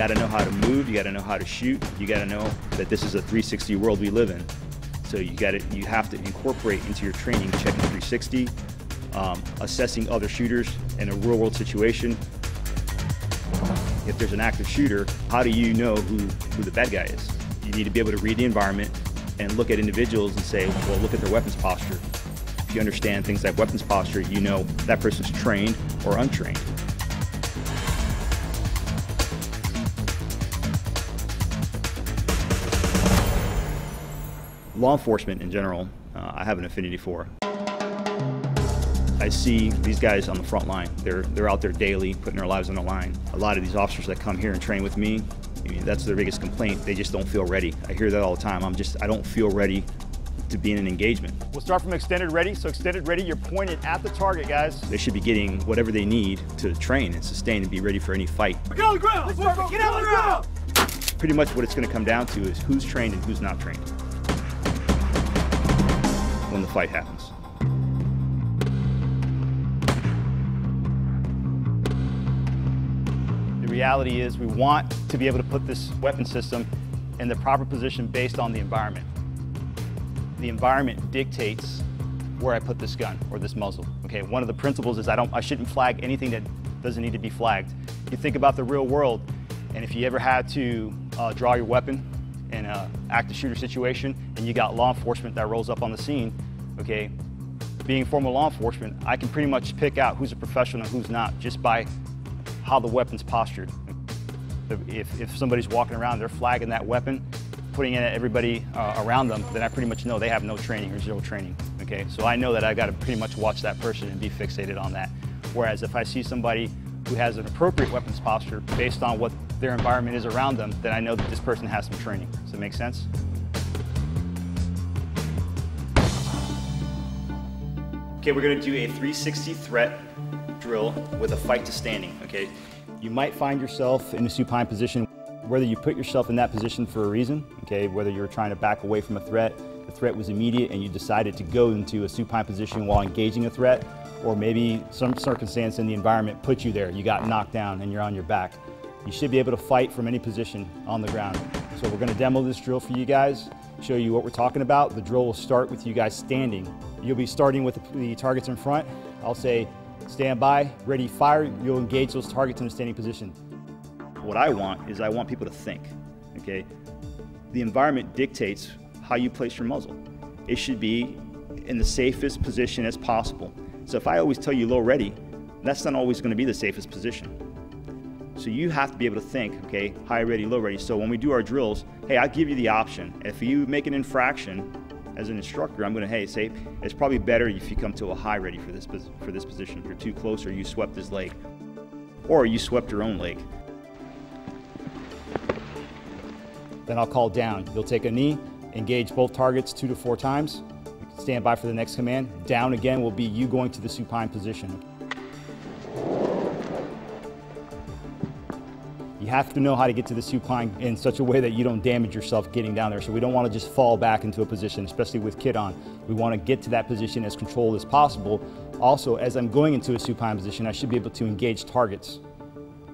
got to know how to move, you got to know how to shoot, you got to know that this is a 360 world we live in. So you have to incorporate into your training checking 360, assessing other shooters in a real world situation. If there's an active shooter, how do you know who the bad guy is? You need to be able to read the environment and look at individuals and say, well, look at their weapons posture. If you understand things like weapons posture, you know that person's trained or untrained. Law enforcement in general, I have an affinity for. I see these guys on the front line. They're out there daily, putting their lives on the line. A lot of these officers that come here and train with me, I mean, that's their biggest complaint. They just don't feel ready. I hear that all the time. I don't feel ready to be in an engagement. We'll start from extended ready. So extended ready, you're pointed at the target, guys. They should be getting whatever they need to train and sustain and be ready for any fight. Get on the ground! Get on the ground! Pretty much what it's going to come down to is who's trained and who's not trained when the fight happens. The reality is we want to be able to put this weapon system in the proper position based on the environment. The environment dictates where I put this gun or this muzzle. Okay, one of the principles is I shouldn't flag anything that doesn't need to be flagged. You think about the real world, and if you ever had to draw your weapon in an active shooter situation and you got law enforcement that rolls up on the scene, okay, being former law enforcement, I can pretty much pick out who's a professional and who's not just by how the weapon's postured. If somebody's walking around, they're flagging that weapon, putting it at everybody around them, then I pretty much know they have no training or zero training, okay? So I know that I've got to pretty much watch that person and be fixated on that. Whereas if I see somebody who has an appropriate weapons posture based on what their environment is around them, then I know that this person has some training. Does that make sense? Okay, we're gonna do a 360 threat drill with a fight to standing, okay? You might find yourself in a supine position, whether you put yourself in that position for a reason, okay? Whether you're trying to back away from a threat, the threat was immediate and you decided to go into a supine position while engaging a threat, or maybe some circumstance in the environment put you there. You got knocked down and you're on your back. You should be able to fight from any position on the ground. So we're gonna demo this drill for you guys, show you what we're talking about. The drill will start with you guys standing. You'll be starting with the targets in front. I'll say, stand by, ready, fire. You'll engage those targets in a standing position. What I want is I want people to think, okay? The environment dictates how you place your muzzle. It should be in the safest position as possible. So if I always tell you low ready, that's not always going to be the safest position. So you have to be able to think, okay, high ready, low ready. So when we do our drills, hey, I'll give you the option. If you make an infraction as an instructor, I'm going to, say it's probably better if you come to a high ready for this position. If you're too close or you swept his leg, or you swept your own leg. Then I'll call down. You'll take a knee, engage both targets 2 to 4 times. Stand by for the next command. Down again will be you going to the supine position. You have to know how to get to the supine in such a way that you don't damage yourself getting down there. So we don't want to just fall back into a position, especially with kit on. We want to get to that position as controlled as possible. Also, as I'm going into a supine position, I should be able to engage targets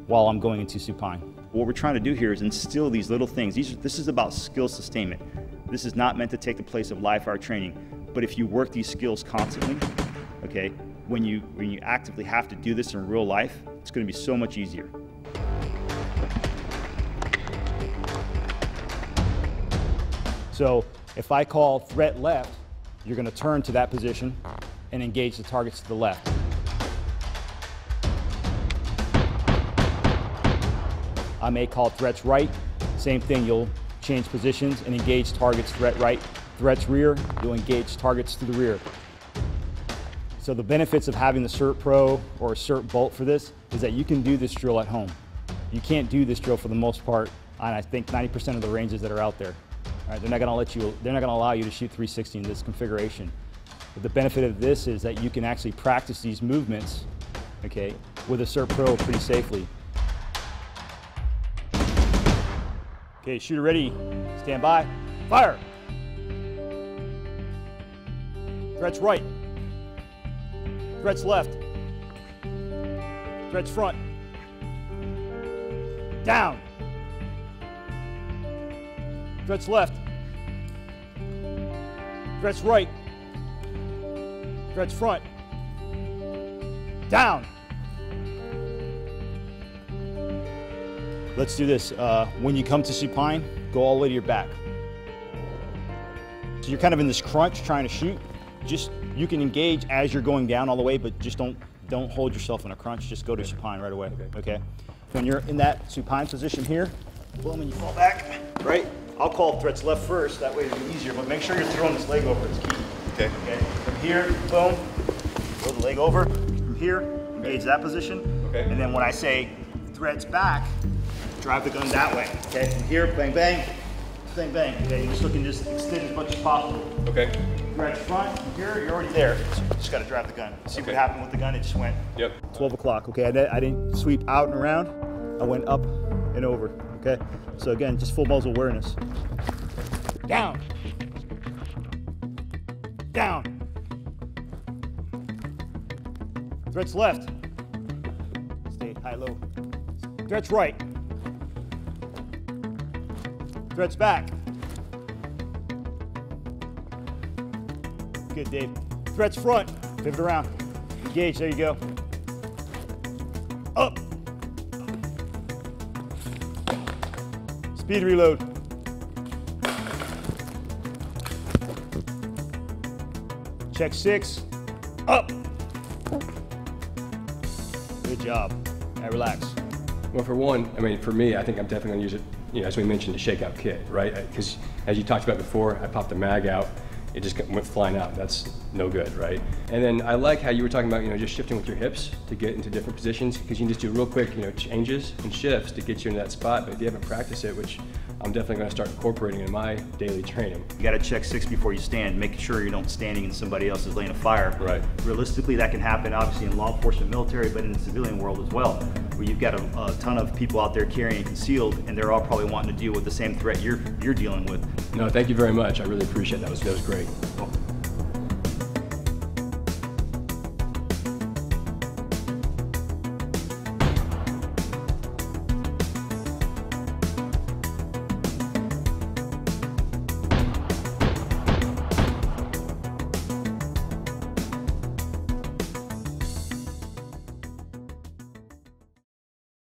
while I'm going into supine. What we're trying to do here is instill these little things. This is about skill sustainment. This is not meant to take the place of live fire training. But if you work these skills constantly, okay, when you actively have to do this in real life, it's going to be so much easier. So if I call threat left, you're going to turn to that position and engage the targets to the left. I may call threats right. Same thing, you'll change positions and engage targets threat right. Threats rear, you'll engage targets to the rear. So the benefits of having the CERT Pro or CERT Bolt for this is that you can do this drill at home. You can't do this drill for the most part on, I think, 90% of the ranges that are out there. All right, they're not going to allow you to shoot 360 in this configuration. But the benefit of this is that you can actually practice these movements, okay, with a CERT Pro pretty safely. Okay, shooter ready, stand by, fire! Threats right, threats left, threats front, down, Threats left. Threats right. Threats front. Down. Let's do this. When you come to supine, go all the way to your back. So you're kind of in this crunch trying to shoot. Just, you can engage as you're going down all the way, but just don't hold yourself in a crunch. Just go to supine right away, okay? When you're in that supine position here, boom, and you fall back, right? I'll call threats left first, that way it'll be easier, but make sure you're throwing this leg over, it's key. Okay. Okay, from here, boom, throw the leg over. From here, engage that position. Okay. And then when I say threats back, drive the gun that way, okay? From here, bang, bang, bang, bang, okay? You're just looking to just extend as much as possible. Okay. Threats front, from here, you're already there. Just gotta drive the gun. See what happened with the gun, it just went. Yep. 12 o'clock, okay? I didn't sweep out and around, I went up and over, okay? So again, just full muzzle awareness. Down. Down. Threats left. Stay high, low. Threats right. Threats back. Good, Dave. Threats front. Pivot around. Engage, there you go. Up. Speed reload. Check 6. Up. Good job. Now relax. Well, for one, I mean, for me, I think I'm definitely going to use it, as we mentioned, the shakeout kit, right? Because as you talked about before, I popped the mag out. It just went flying out. That's no good, right? And then I like how you were talking about, just shifting with your hips to get into different positions, because you can just do real quick, changes and shifts to get you into that spot. But if you haven't practiced it, which I'm definitely going to start incorporating in my daily training. You got to check 6 before you stand, making sure you don't standing in somebody else's lane of fire. Right. Realistically, that can happen obviously in law enforcement, military, but in the civilian world as well, where you've got a ton of people out there carrying concealed, and they're all probably wanting to deal with the same threat you're dealing with. No, thank you very much. I really appreciate that. That was great. Cool.